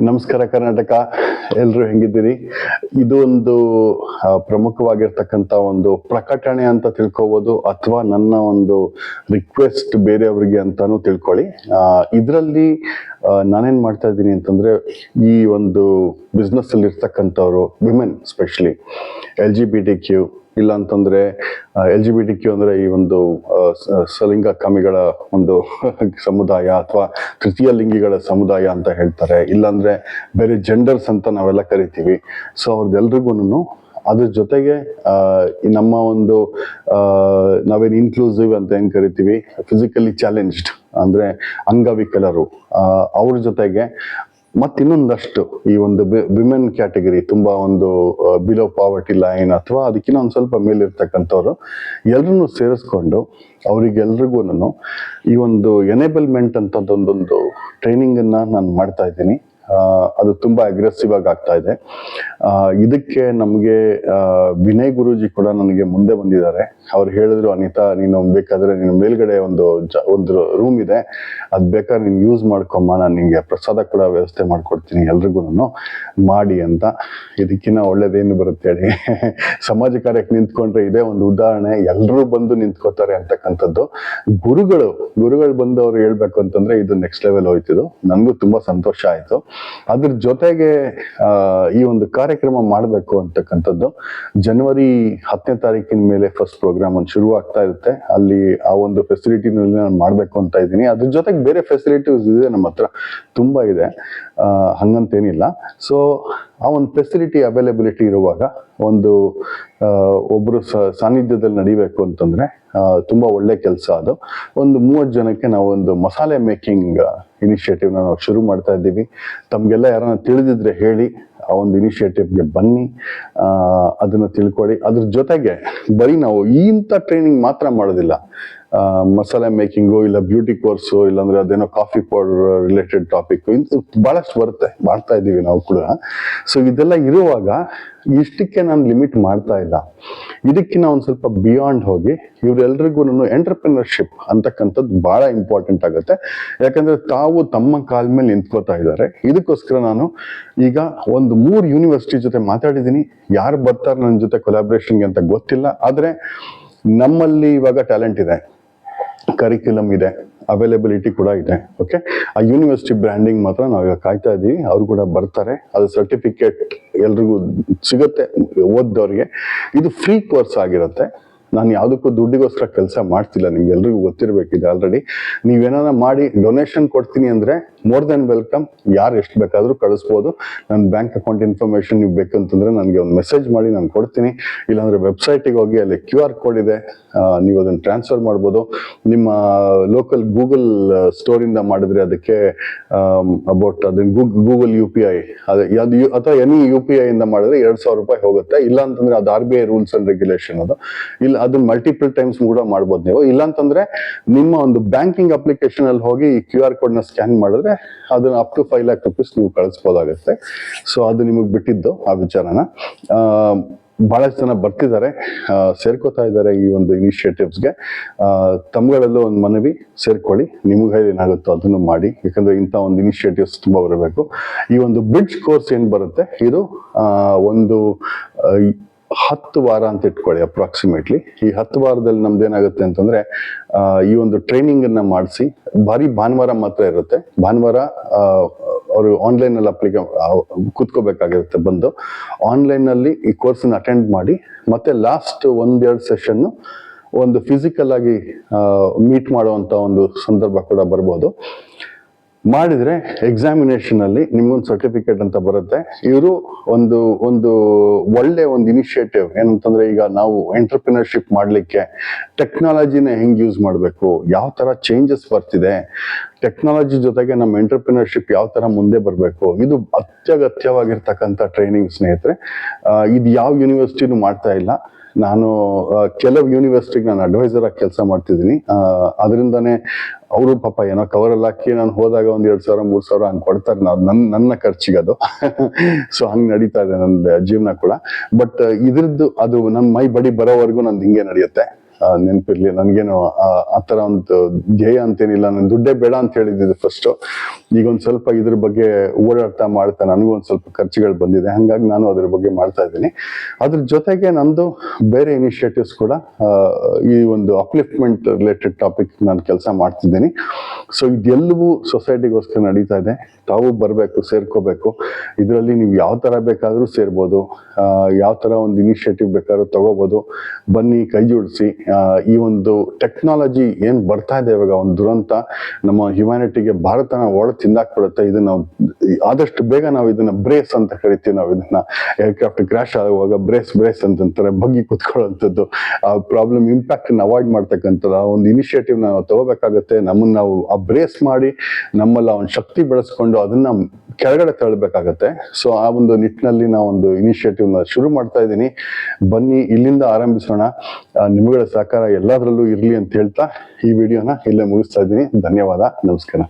ನಮಸ್ಕಾರ ಕರ್ನಾಟಕ, ಎಲ್ಲರೂ ಹೆಂಗಿದ್ದೀರಿ? ಇದು ಒಂದು ಪ್ರಮುಖವಾಗಿರ್ತಕ್ಕಂಥ ಒಂದು ಪ್ರಕಟಣೆ ಅಂತ ತಿಳ್ಕೊಬೋದು, ಅಥವಾ ನನ್ನ ಒಂದು ರಿಕ್ವೆಸ್ಟ್ ಬೇರೆಯವ್ರಿಗೆ ಅಂತಾನು ತಿಳ್ಕೊಳ್ಳಿ. ಇದರಲ್ಲಿ ನಾನೇನ್ ಮಾಡ್ತಾ ಇದ್ದೀನಿ ಅಂತಂದ್ರೆ, ಈ ಒಂದು ಬಿಸ್ನೆಸ್ ಅಲ್ಲಿ ಇರ್ತಕ್ಕಂಥವ್ರು ವಿಮೆನ್, ಸ್ಪೆಷಲಿ LGBTQ, ಇಲ್ಲ ಅಂತಂದ್ರೆ LGBTQ ಅಂದ್ರೆ ಈ ಒಂದು ಸಲಿಂಗಕಾಮಿಗಳ ಒಂದು ಸಮುದಾಯ ಅಥವಾ ತೃತೀಯ ಲಿಂಗಿಗಳ ಸಮುದಾಯ ಅಂತ ಹೇಳ್ತಾರೆ, ಇಲ್ಲಾಂದ್ರೆ ಬೇರೆ ಜೆಂಡರ್ಸ್ ಅಂತ ನಾವೆಲ್ಲ ಕರಿತೀವಿ. ಸೊ ಅವ್ರದ್ದೆಲ್ರಿಗೂನು ಅದ್ರ ಜೊತೆಗೆ ನಮ್ಮ ಒಂದು ನಾವೇನು ಇನ್ಕ್ಲೂಸಿವ್ ಅಂತ ಏನ್ ಕರಿತೀವಿ, ಫಿಸಿಕಲಿ ಚಾಲೆಂಜ್ಡ್ ಅಂದ್ರೆ ಅಂಗವಿಕಲರು, ಅವ್ರ ಜೊತೆಗೆ ಮತ್ತಿನ್ನೊಂದಷ್ಟು ಈ ಒಂದು ವಿಮೆನ್ ಕ್ಯಾಟಗರಿ, ತುಂಬಾ ಒಂದು ಬಿಲೋ ಪಾವರ್ಟಿ ಲೈನ್ ಅಥವಾ ಅದಕ್ಕಿಂತ ಒಂದು ಸ್ವಲ್ಪ ಮೇಲಿರ್ತಕ್ಕಂಥವ್ರು ಎಲ್ಲರನ್ನು ಸೇರಿಸ್ಕೊಂಡು ಅವರಿಗೆಲ್ರಿಗೂ ಈ ಒಂದು ಎನೇಬಲ್ಮೆಂಟ್ ಅಂತದೊಂದೊಂದು ಟ್ರೈನಿಂಗ್ ಅನ್ನ ನಾನು ಮಾಡ್ತಾ ಇದ್ದೀನಿ. ಅದು ತುಂಬಾ ಅಗ್ರೆಸಿವ್ ಆಗಿ ಆಗ್ತಾ ಇದೆ. ಇದಕ್ಕೆ ನಮಗೆ ವಿನಯ್ ಗುರೂಜಿ ಕೂಡ ನನಗೆ ಮುಂದೆ ಬಂದಿದ್ದಾರೆ. ಅವ್ರು ಹೇಳಿದ್ರು, ಅನಿತಾ ನೀನು ಬೇಕಾದ್ರೆ ನೀನು ಮೇಲ್ಗಡೆ ಒಂದು ರೂಮ್ ಇದೆ, ಅದ್ ಬೇಕಾದ್ರೆ ನೀನು ಯೂಸ್ ಮಾಡ್ಕೊಮ್ಮ, ನಾನು ನಿಂಗೆ ಪ್ರಸಾದ ಕೂಡ ವ್ಯವಸ್ಥೆ ಮಾಡ್ಕೊಡ್ತೀನಿ ಎಲ್ರಿಗೂ ಮಾಡಿ ಅಂತ. ಇದಕ್ಕಿನ್ನ ಒಳ್ಳೇದೇನು ಬರುತ್ತೆ ಹೇಳಿ? ಸಮಾಜ ಕಾರ್ಯಕ್ಕೆ ನಿಂತ್ಕೊಂಡ್ರೆ ಇದೇ ಒಂದು ಉದಾಹರಣೆ, ಎಲ್ಲರೂ ಬಂದು ನಿಂತ್ಕೋತಾರೆ ಅಂತಕ್ಕಂಥದ್ದು. ಗುರುಗಳು ಬಂದು ಅವ್ರು ಹೇಳ್ಬೇಕು ಅಂತಂದ್ರೆ ಇದು ನೆಕ್ಸ್ಟ್ ಲೆವೆಲ್ ಹೋಯ್ತಿದ್ದು. ನನಗೂ ತುಂಬಾ ಸಂತೋಷ ಆಯ್ತು. ಅದ್ರ ಜೊತೆಗೆ ಈ ಒಂದು ಕಾರ್ಯಕ್ರಮ ಮಾಡಬೇಕು ಅಂತಕ್ಕಂಥದ್ದು ಜನವರಿ 10ನೇ ತಾರೀಕಿನ ಮೇಲೆ ಫಸ್ಟ್ ಪ್ರೋಗ್ರಾಮ್ ಒಂದು ಶುರು ಆಗ್ತಾ ಇರುತ್ತೆ. ಅಲ್ಲಿ ಆ ಒಂದು ಫೆಸಿಲಿಟಿನಲ್ಲಿ ನಾನು ಮಾಡ್ಬೇಕು ಅಂತ ಇದ್ದೀನಿ. ಅದ್ರ ಜೊತೆಗೆ ಬೇರೆ ಫೆಸಿಲಿಟೀಸ್ ಇದೆ, ನಮ್ಮ ಹತ್ರ ತುಂಬಾ ಇದೆ, ಹಂಗಂತೇನಿಲ್ಲ. ಸೊ ಆ ಒಂದು ಫೆಸಿಲಿಟಿ ಅವೈಲಬಿಲಿಟಿ ಇರುವಾಗ ಒಂದು ಒಬ್ರು ಸಾನ್ನಿಧ್ಯದಲ್ಲಿ ನಡಿಬೇಕು ಅಂತಂದ್ರೆ ತುಂಬಾ ಒಳ್ಳೆ ಕೆಲಸ ಅದು. ಒಂದು 30 ಜನಕ್ಕೆ ನಾವು ಒಂದು ಮಸಾಲೆ ಮೇಕಿಂಗ್ ಇನಿಷಿಯೇಟಿವ್ ನಾವು ಶುರು ಮಾಡ್ತಾ ಇದ್ದೀವಿ. ತಮ್ಗೆಲ್ಲ ಯಾರನ್ನ ತಿಳಿದಿದ್ರೆ ಹೇಳಿ, ಆ ಒಂದು ಇನಿಷಿಯೇಟಿವ್ಗೆ ಬನ್ನಿ, ಅದನ್ನ ತಿಳ್ಕೊಳ್ಳಿ. ಅದ್ರ ಜೊತೆಗೆ ಬರೀ ನಾವು ಇಂಥ ಟ್ರೈನಿಂಗ್ ಮಾತ್ರ ಮಾಡೋದಿಲ್ಲ, ಮಸಾಲೆ ಮೇಕಿಂಗು, ಇಲ್ಲ ಬ್ಯೂಟಿ ಕೋರ್ಸು, ಇಲ್ಲಾಂದ್ರೆ ಅದೇನೋ ಕಾಫಿ ಪೌಡರ್ ರಿಲೇಟೆಡ್ ಟಾಪಿಕ್, ಬಹಳಷ್ಟು ಬರುತ್ತೆ, ಮಾಡ್ತಾ ಇದ್ದೀವಿ ನಾವು ಕೂಡ. ಸೊ ಇದೆಲ್ಲ ಇರುವಾಗ ಇಷ್ಟಕ್ಕೆ ನಾನು ಲಿಮಿಟ್ ಮಾಡ್ತಾ ಇಲ್ಲ. ಇದಕ್ಕಿಂತ ಒಂದು ಸ್ವಲ್ಪ ಬಿಯಾಂಡ್ ಹೋಗಿ ಇವರೆಲ್ರಿಗೂ ಎಂಟರ್ಪ್ರಿನರ್ಶಿಪ್ ಅಂತಕ್ಕಂಥದ್ದು ಬಹಳ ಇಂಪಾರ್ಟೆಂಟ್ ಆಗುತ್ತೆ. ಯಾಕಂದ್ರೆ ತಾವು ತಮ್ಮ ಕಾಲ ಮೇಲೆ ನಿಂತ್ಕೋತಾ ಇದ್ದಾರೆ. ಇದಕ್ಕೋಸ್ಕರ ನಾನು ಈಗ ಒಂದು 3 ಯೂನಿವರ್ಸಿಟಿ ಜೊತೆ ಮಾತಾಡಿದ್ದೀನಿ. ಯಾರು ಬರ್ತಾರೆ ನನ್ನ ಜೊತೆ ಕೊಲಾಬ್ರೇಷನ್ಗೆ ಅಂತ ಗೊತ್ತಿಲ್ಲ, ಆದ್ರೆ ನಮ್ಮಲ್ಲಿ ಇವಾಗ ಟ್ಯಾಲೆಂಟ್ ಇದೆ, ಕರಿಕ್ಯುಲಮ್ ಇದೆ, ಅವೈಲಬಿಲಿಟಿ ಕೂಡ ಇದೆ. ಓಕೆ, ಆ ಯೂನಿವರ್ಸಿಟಿ ಬ್ರ್ಯಾಂಡಿಂಗ್ ಮಾತ್ರ ನಾವೀಗ ಕಾಯ್ತಾ ಇದ್ದೀವಿ. ಅವ್ರು ಕೂಡ ಬರ್ತಾರೆ, ಅದು ಸರ್ಟಿಫಿಕೇಟ್ ಎಲ್ರಿಗೂ ಸಿಗುತ್ತೆ ಓದ್ದವ್ರಿಗೆ. ಇದು ಫ್ರೀ ಕೋರ್ಸ್ ಆಗಿರುತ್ತೆ. ನಾನು ಯಾವುದಕ್ಕೂ ದುಡ್ಡಿಗೋಸ್ಕರ ಕೆಲಸ ಮಾಡ್ತಿಲ್ಲ, ನಿಮ್ಗೆ ಎಲ್ರಿಗೂ ಗೊತ್ತಿರಬೇಕಿದೆ ಆಲ್ರೆಡಿ. ನೀವೇನಾರ ಮಾಡಿ ಡೊನೇಷನ್ ಕೊಡ್ತೀನಿ ಅಂದ್ರೆ ಮೋರ್ ದೆನ್ ವೆಲ್ಕಮ್, ಯಾರು ಎಷ್ಟು ಬೇಕಾದ್ರೂ ಕಳಿಸ್ಬೋದು. ನನ್ನ ಬ್ಯಾಂಕ್ ಅಕೌಂಟ್ ಇನ್ಫಾರ್ಮೇಶನ್ ನೀವು ಬೇಕಂತಂದ್ರೆ ನನಗೆ ಒಂದು ಮೆಸೇಜ್ ಮಾಡಿ, ನಾನು ಕೊಡ್ತೀನಿ. ಇಲ್ಲಾಂದ್ರೆ ವೆಬ್ಸೈಟಿಗೆ ಹೋಗಿ ಅಲ್ಲಿ QR ಕೋಡ್ ಇದೆ, ನೀವು ಅದನ್ನು ಟ್ರಾನ್ಸ್ಫರ್ ಮಾಡ್ಬೋದು. ನಿಮ್ಮ ಲೋಕಲ್ ಗೂಗಲ್ ಸ್ಟೋರಿಂದ ಮಾಡಿದ್ರೆ ಅದಕ್ಕೆ ಅಬೌಟ್ ಅದನ್ನ ಗೂಗಲ್ UPI ಅದು ಅಥವಾ ಎನಿ UPI ಇಂದ ಮಾಡಿದ್ರೆ 2,000 ರೂಪಾಯಿ ಹೋಗುತ್ತೆ. ಇಲ್ಲ ಅಂತಂದ್ರೆ ಅದು RBI ರೂಲ್ಸ್ ಅಂಡ್ ರೆಗ್ಯುಲೇಷನ್ ಅದು. ಇಲ್ಲ ಅದನ್ನ ಮಲ್ಟಿಪಲ್ ಟೈಮ್ಸ್ ಕೂಡ ಮಾಡ್ಬೋದು ನೀವು. ಇಲ್ಲ ಅಂತಂದ್ರೆ ನಿಮ್ಮ ಒಂದು ಬ್ಯಾಂಕಿಂಗ್ ಅಪ್ಲಿಕೇಶನ್ ಅಲ್ಲಿ ಹೋಗಿ ಈ QR ಕೋಡ್ ನ ಸ್ಕ್ಯಾನ್ ಮಾಡಿದ್ರೆ ಅದನ್ನ ಅಪ್ ಟು 5 lakh rupees ನೀವು ಕಳಿಸ್ಬೋದಾಗುತ್ತೆ. ಸೊ ಅದು ನಿಮಗೆ ಬಿಟ್ಟಿದ್ದು ಆ ವಿಚಾರನ. ಬಹಳಷ್ಟು ಜನ ಬರ್ತಿದ್ದಾರೆ, ಸೇರ್ಕೋತಾ ಇದ್ದಾರೆ ಈ ಒಂದು ಇನಿಷಿಯೇಟಿವ್ಸ್ಗೆ. ತಮ್ಗಳಲ್ಲೂ ಒಂದು ಮನವಿ, ಸೇರ್ಕೊಳ್ಳಿ. ನಿಮಗೆ ಏನಾಗುತ್ತೋ ಅದನ್ನು ಮಾಡಿ, ಯಾಕಂದ್ರೆ ಇಂಥ ಒಂದು ಇನಿಷಿಯೇಟಿವ್ಸ್ ತುಂಬಾ ಬರಬೇಕು. ಈ ಒಂದು ಬ್ರಿಡ್ಜ್ ಕೋರ್ಸ್ ಏನ್ ಬರುತ್ತೆ, ಇದು ಒಂದು 10 ವಾರ ಅಂತ ಇಟ್ಕೊಳ್ಳಿ ಅಪ್ರಾಕ್ಸಿಮೇಟ್ಲಿ. ಈ 10 ವಾರದಲ್ಲಿ ನಮ್ದೇನಾಗುತ್ತೆ ಅಂತಂದ್ರೆ, ಈ ಒಂದು ಟ್ರೈನಿಂಗ್ ಅನ್ನ ಮಾಡಿಸಿ, ಭಾರಿ ಭಾನುವಾರ ಮಾತ್ರ ಇರುತ್ತೆ. ಭಾನುವಾರ ಅವರು ಆನ್ಲೈನ್ ಅಲ್ಲಿ ಕೂತ್ಕೋಬೇಕಾಗಿರುತ್ತೆ. ಬಂದು ಆನ್ಲೈನ್ ಅಲ್ಲಿ ಈ ಕೋರ್ಸ್ ಅಟೆಂಡ್ ಮಾಡಿ, ಮತ್ತೆ ಲಾಸ್ಟ್ 1-2 ಸೆಷನ್ ಒಂದು ಫಿಸಿಕಲ್ ಆಗಿ ಮೀಟ್ ಮಾಡುವಂತ ಒಂದು ಸಂದರ್ಭ ಕೂಡ ಬರ್ಬೋದು. ಮಾಡಿದ್ರೆ ಎಕ್ಸಾಮಿನೇಷನ್ ಅಲ್ಲಿ ನಿಮ್ಗೊಂದು ಸರ್ಟಿಫಿಕೇಟ್ ಅಂತ ಬರುತ್ತೆ. ಇವರು ಒಂದು ಒಳ್ಳೆ ಒಂದು ಇನಿಷಿಯೇಟಿವ್ ಏನಂತಂದ್ರೆ, ಈಗ ನಾವು ಎಂಟರ್ಪ್ರಿನರ್ಶಿಪ್ ಮಾಡ್ಲಿಕ್ಕೆ ಟೆಕ್ನಾಲಜಿನ ಹೆಂಗ್ ಯೂಸ್ ಮಾಡಬೇಕು, ಯಾವ ತರ ಚೇಂಜಸ್ ಬರ್ತಿದೆ, ಟೆಕ್ನಾಲಜಿ ಜೊತೆಗೆ ನಮ್ಮ ಎಂಟರ್ಪ್ರಿನರ್ಶಿಪ್ ಯಾವ ತರ ಮುಂದೆ ಬರಬೇಕು, ಇದು ಅತ್ಯಗತ್ಯವಾಗಿರ್ತಕ್ಕಂಥ ಟ್ರೈನಿಂಗ್ ಸ್ನೇಹಿತರೆ. ಇದು ಯಾವ ಯೂನಿವರ್ಸಿಟಿನೂ ಮಾಡ್ತಾ ಇಲ್ಲ. ನಾನು ಕೆಲವು ಯೂನಿವರ್ಸಿಟಿಗೆ ನಾನು ಅಡ್ವೈಸರ್ ಆಗಿ ಕೆಲಸ ಮಾಡ್ತಿದ್ದೀನಿ. ಅದರಿಂದಾನೇ ಅವರು ಪಾಪ ಏನೋ ಕವರಲ್ಲಿ ಹಾಕಿ ನಾನು ಹೋದಾಗ 2,000-3,000 ಹಂಗೆ ಕೊಡ್ತಾರೆ, ನನ್ನ ಖರ್ಚಿಗೆ ಅದು. ಸೊ ಹಂಗೆ ನಡೀತಾ ಇದೆ ನನ್ನ ಜೀವನ ಕೂಡ. ಬಟ್ ಇದ್ರದ್ದು ಅದು ನನ್ನ ಮೈ ಬಡಿ ಬರೋವರೆಗೂ ನಂದು ಹಿಂಗೆ ನಡೆಯುತ್ತೆ. ನೆನಪಿರ್ಲಿ. ನನಗೇನು ಆ ಥರ ಒಂದು ಧ್ಯೇಯ ಅಂತೇನಿಲ್ಲ, ನಾನು ದುಡ್ಡೇ ಬೇಡ ಅಂತ ಹೇಳಿದ್ದೆ ಫಸ್ಟು. ಈಗ ಒಂದು ಸ್ವಲ್ಪ ಇದ್ರ ಬಗ್ಗೆ ಓಡಾಡ್ತಾ ಮಾಡ್ತಾ ನನಗೂ ಒಂದು ಸ್ವಲ್ಪ ಖರ್ಚುಗಳು ಬಂದಿದೆ, ಹಾಗಾಗಿ ನಾನು ಅದ್ರ ಬಗ್ಗೆ ಮಾಡ್ತಾ ಇದ್ದೀನಿ. ಅದ್ರ ಜೊತೆಗೆ ನಂದು ಬೇರೆ ಇನಿಷಿಯೇಟಿವ್ಸ್ ಕೂಡ ಈ ಒಂದು ಅಪ್ಲಿಫ್ಟ್ಮೆಂಟ್ ರಿಲೇಟೆಡ್ ಟಾಪಿಕ್ ನಾನು ಕೆಲಸ ಮಾಡ್ತಿದ್ದೀನಿ. ಸೊ ಇದೆಲ್ಲವೂ ಸೊಸೈಟಿಗೋಸ್ಕರ ನಡೀತಾ ಇದೆ. ತಾವು ಬರಬೇಕು, ಸೇರ್ಕೋಬೇಕು. ಇದರಲ್ಲಿ ನೀವು ಯಾವ ಥರ ಬೇಕಾದರೂ ಸೇರ್ಬೋದು, ಯಾವ ಥರ ಒಂದು ಇನಿಷಿಯೇಟಿವ್ ಬೇಕಾದ್ರೂ ತಗೋಬೋದು. ಬನ್ನಿ, ಕೈ ಜೋಡಿಸಿ. ಈ ಒಂದು ಟೆಕ್ನಾಲಜಿ ಏನು ಬರ್ತಾ ಇದೆ ಇವಾಗ, ಒಂದು ದುರಂತ ನಮ್ಮ ಹ್ಯುಮ್ಯಾನಿಟಿಗೆ, ಭಾರತನ ಒಳಗೆ ತಿಂದಾಕ್ಬಿಡುತ್ತೆ. ಇದನ್ನ ಆದಷ್ಟು ಬೇಗ ನಾವು ಇದನ್ನ ಬ್ರೇಸ್ ಅಂತ ಕರಿತೀವಿ. ನಾವು ಇದನ್ನ ಏರ್ಕ್ರಾಫ್ಟ್ ಕ್ರಾಶ್ ಆಗುವಾಗ ಬ್ರೇಸ್ ಅಂತಂತಾರೆ, ಬಗ್ಗಿ ಕುತ್ಕೊಳ್ಳುವಂಥದ್ದು, ಆ ಪ್ರಾಬ್ಲಮ್ ಇಂಪ್ಯಾಕ್ಟ್ ಅವಾಯ್ಡ್ ಮಾಡ್ತಕ್ಕಂಥದ್ದು. ಆ ಒಂದು ಇನಿಷಿಯೇಟಿವ್ ನಾವು ತಗೋಬೇಕಾಗತ್ತೆ. ನಮ್ಮನ್ನ ನಾವು ಆ ಬ್ರೇಸ್ ಮಾಡಿ ನಮ್ಮಲ್ಲಿ ಒಂದು ಶಕ್ತಿ ಬೆಳೆಸ್ಕೊಂಡು ಅದನ್ನ ಕೆಳಗಡೆ ತಳ್ಳಬೇಕಾಗತ್ತೆ. ಸೊ ಆ ಒಂದು ನಿಟ್ಟಿನಲ್ಲಿ ನಾವು ಒಂದು ಇನಿಷಿಯೇಟಿವ್ ನ ಶುರು ಮಾಡ್ತಾ ಇದ್ದೀನಿ. ಬನ್ನಿ, ಇಲ್ಲಿಂದ ಆರಂಭಿಸೋಣ. ನಿಮ್ಮಗಳ ಸಹಕಾರ ಎಲ್ಲದರಲ್ಲೂ ಇರಲಿ ಅಂತ ಹೇಳ್ತಾ ಈ ವಿಡಿಯೋನ ಇಲ್ಲೇ ಮುಗಿಸ್ತಾ ಇದ್ದೀನಿ. ಧನ್ಯವಾದ, ನಮಸ್ಕಾರ.